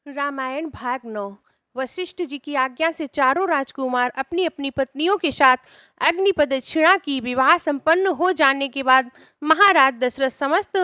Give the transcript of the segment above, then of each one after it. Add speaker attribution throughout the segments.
Speaker 1: रामायण भाग 9। वशिष्ठ जी की आज्ञा से चारों राजकुमार अपनी अपनी पत्नियों के साथ अग्नि प्रदक्षिणा की। विवाह संपन्न हो जाने के बाद महाराज दशरथ समस्त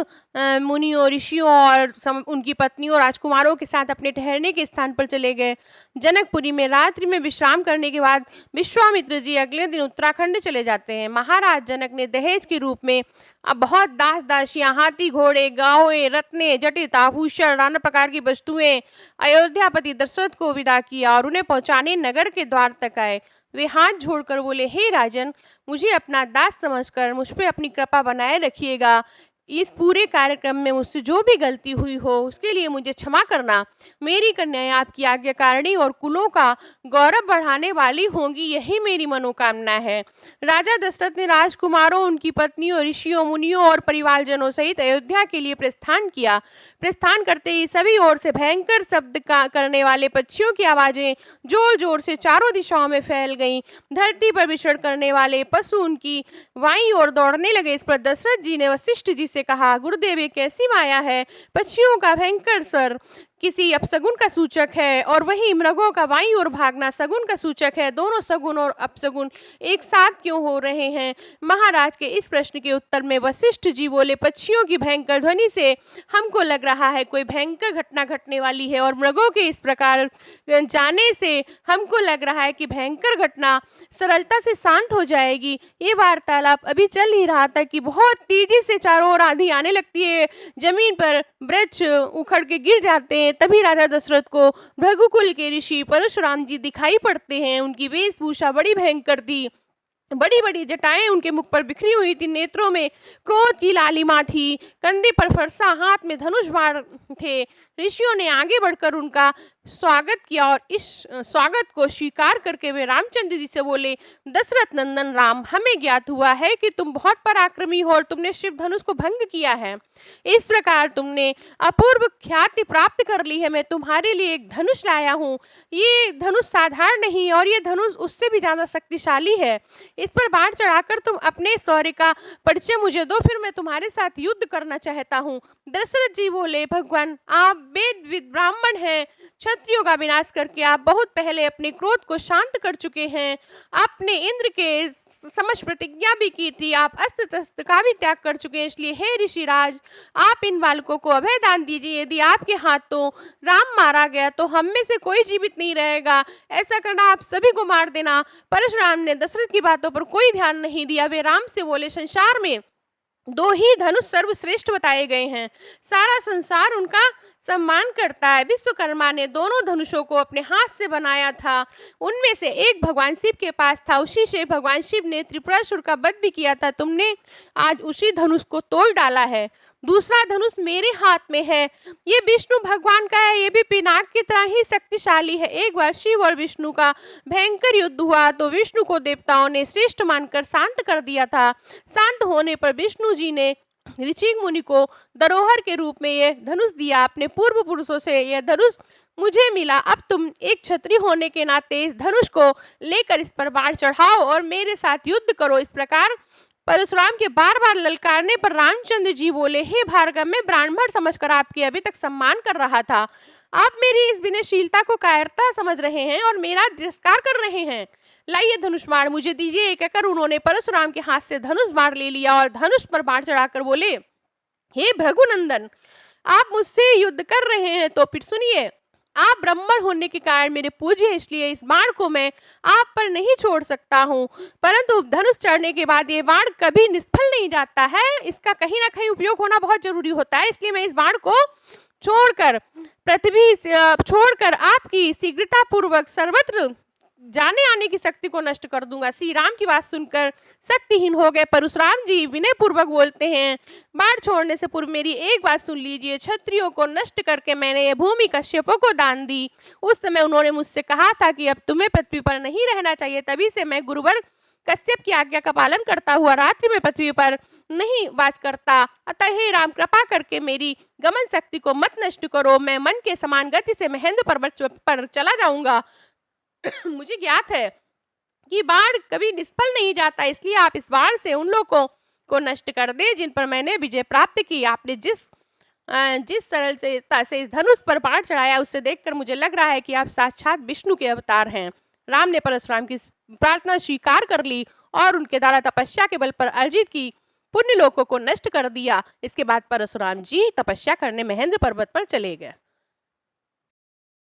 Speaker 1: मुनियों ऋषियों और उनकी पत्नियों राजकुमारों के साथ अपने ठहरने के स्थान पर चले गए। जनकपुरी में रात्रि में विश्राम करने के बाद विश्वामित्र जी अगले दिन उत्तराखंड चले जाते हैं। महाराज जनक ने दहेज के रूप में अब बहुत दास दासियां, हाथी, घोड़े, गांवें, रत्ने, जटित आभूषण, नाना प्रकार की वस्तुएं अयोध्यापति दशरथ को विदा किया और उन्हें पहुंचाने नगर के द्वार तक आए। वे हाथ जोड़कर बोले, हे राजन, मुझे अपना दास समझकर मुझ पे अपनी कृपा बनाए रखिएगा। इस पूरे कार्यक्रम में मुझसे जो भी गलती हुई हो उसके लिए मुझे क्षमा करना। मेरी कन्याएं आपकी आज्ञाकारिणी और कुलों का गौरव बढ़ाने वाली होंगी, यही मेरी मनोकामना है। राजा दशरथ ने राजकुमारों, उनकी पत्नियों, ऋषियों, मुनियों और परिवारजनों सहित अयोध्या के लिए प्रस्थान किया। प्रस्थान करते ही सभी ओर से भयंकर शब्द करने वाले पक्षियों की आवाजें जोर जोर से चारों दिशाओं में फैल गईं। धरती पर विचरण करने वाले पशु उनकी बाईं ओर दौड़ने लगे। इस पर दशरथ जी ने वशिष्ठ जी से कहा, गुरुदेव, ये कैसी माया है? पक्षियों का भयंकर स्वर किसी अपशगुन का सूचक है और वही मृगों का बाईं ओर भागना सगुन का सूचक है। दोनों सगुन और अपशगुन एक साथ क्यों हो रहे हैं? महाराज के इस प्रश्न के उत्तर में वशिष्ठ जी बोले, पक्षियों की भयंकर ध्वनि से हमको लग रहा है कोई भयंकर घटना घटने वाली है और मृगों के इस प्रकार जाने से हमको लग रहा है कि भयंकर घटना सरलता से शांत हो जाएगी। ये वार्तालाप अभी चल ही रहा था कि बहुत तेजी से चारों ओर आंधी आने लगती है। जमीन पर वृक्ष उखड़ के गिर जाते हैं। तभी राजा दशरथ को भृगुकुल के ऋषि परशुराम जी दिखाई पड़ते हैं। उनकी वेशभूषा बड़ी भयंकर थी। बड़ी बड़ी जटाएं उनके मुख पर बिखरी हुई थी। नेत्रों में क्रोध की लालिमा थी। कंधे पर फरसा, हाथ में धनुष बाण थे। ऋषियों ने आगे बढ़कर उनका स्वागत किया और इस स्वागत को स्वीकार करके वे रामचंद्र जी से बोले, दशरथ नंदन राम, हमें ज्ञात हुआ है कि तुम बहुत पराक्रमी हो और तुमने शिव धनुष को भंग किया है। इस प्रकार तुमने अपूर्व ख्याति प्राप्त कर ली है। मैं तुम्हारे लिए एक धनुष लाया हूँ। ये धनुष साधारण नहीं और ये धनुष उससे भी ज्यादा शक्तिशाली है। इस पर बाढ़ चढ़ाकर तुम अपने शौर्य का परिचय मुझे दो, फिर मैं तुम्हारे साथ युद्ध करना चाहता हूँ। दशरथ जी बोले, भगवान, आप वेद ब्राह्मण हैं। क्षत्रियों का विनाश करके आप बहुत पहले अपने क्रोध को शांत कर चुके हैं। आपने इंद्र के समझ प्रतिज्ञा भी की थी। आप अस्त्र शस्त्र का भी त्याग कर चुके हैं। इसलिए हे ऋषिराज, आप इन बालकों को अभय दान दीजिए। यदि आपके हाथों राम मारा गया तो हम में से कोई जीवित नहीं रहेगा। ऐसा करना आप सभी को मार देना। परशुराम ने दशरथ की बातों पर कोई ध्यान नहीं दिया। वे राम से बोले, संसार में दो ही धनुष सर्वश्रेष्ठ बताए गए हैं। सारा संसार उनका सम्मान करता है। विश्वकर्मा ने दोनों धनुषों को अपने हाथ से बनाया था। उनमें से एक भगवान शिव के पास था। उसी से भगवान शिव ने त्रिपुरासुर का वध भी किया था। तुमने आज उसी धनुष को तोड़ डाला है। दूसरा धनुष मेरे हाथ में है। ये विष्णु भगवान का है। ये भी पिनाक की तरह ही शक्तिशाली है। एक बार शिव और विष्णु का भयंकर युद्ध हुआ तो विष्णु को देवताओं ने श्रेष्ठ मानकर शांत कर दिया था। शांत होने पर विष्णु जी ने ऋषि मुनि को धरोहर के रूप में यह धनुष दिया। अपने पूर्व पुरुषों से यह धनुष मुझे मिला। अब तुम एक क्षत्रिय होने के नाते इस धनुष को लेकर इस पर बाढ़ चढ़ाओ और मेरे साथ युद्ध करो। इस प्रकार परशुराम के बार बार ललकारने पर रामचंद्र जी बोले, हे भार्गव, मैं ब्राह्मण समझकर आपकी अभी तक सम्मान कर रहा था। आप मेरी इस विनयशीलता को कायरता समझ रहे हैं और मेरा तिरस्कार कर रहे हैं। लाइए धनुष बाण मुझे दीजिए। कहकर उन्होंने परशुराम के हाथ से धनुष बाण ले लिया और धनुष पर बाण चढ़ाकर बोले, हे भृगुनंदन, आप मुझसे युद्ध कर रहे हैं तो फिर सुनिए। आप ब्राह्मण होने के कारण मेरे पूज्य हैं, इसलिए इस बाण को मैं आप पर नहीं छोड़ सकता हूँ। परंतु धनुष चढ़ने के बाद ये बाण कभी निष्फल नहीं जाता है। इसका कहीं ना कहीं उपयोग होना बहुत जरूरी होता है। इसलिए मैं इस बाण को छोड़कर पृथ्वी छोड़कर आपकी शीघ्रता पूर्वक सर्वत्र जाने आने की शक्ति को नष्ट कर दूंगा। श्री राम की बात सुनकर शक्तिहीन हो गए। परशुराम जी विनय पूर्वक बोलते हैं, बाढ़ छोड़ने से पूर्व मेरी एक बात सुन लीजिए। क्षत्रियों को नष्ट करके मैंने ये भूमि कश्यपों को दान दी। उस समय उन्होंने मुझसे कहा था कि अब तुम्हें पृथ्वी पर नहीं रहना चाहिए। तभी से मैं गुरुवर कश्यप की आज्ञा का पालन करता हुआ रात्रि में पृथ्वी पर नहीं वास करता। अतः हे राम, कृपा करके मेरी गमन शक्ति को मत नष्ट करो। मैं मन के समान गति से महेंद्र पर्वत पर चला जाऊंगा। मुझे ज्ञात है कि बाढ़ कभी निष्फल नहीं जाता, इसलिए आप इस बाढ़ से उन लोगों को नष्ट कर दे जिन पर मैंने विजय प्राप्त की। आपने जिस जिस सरलता से इस धनुष पर बाण चढ़ाया उससे देखकर मुझे लग रहा है कि आप साक्षात विष्णु के अवतार हैं। राम ने परशुराम की इस प्रार्थना स्वीकार कर ली और उनके द्वारा तपस्या के बल पर अर्जित की पुण्य लोकों को नष्ट कर दिया। इसके बाद परशुराम जी तपस्या करने महेंद्र पर्वत पर चले गए।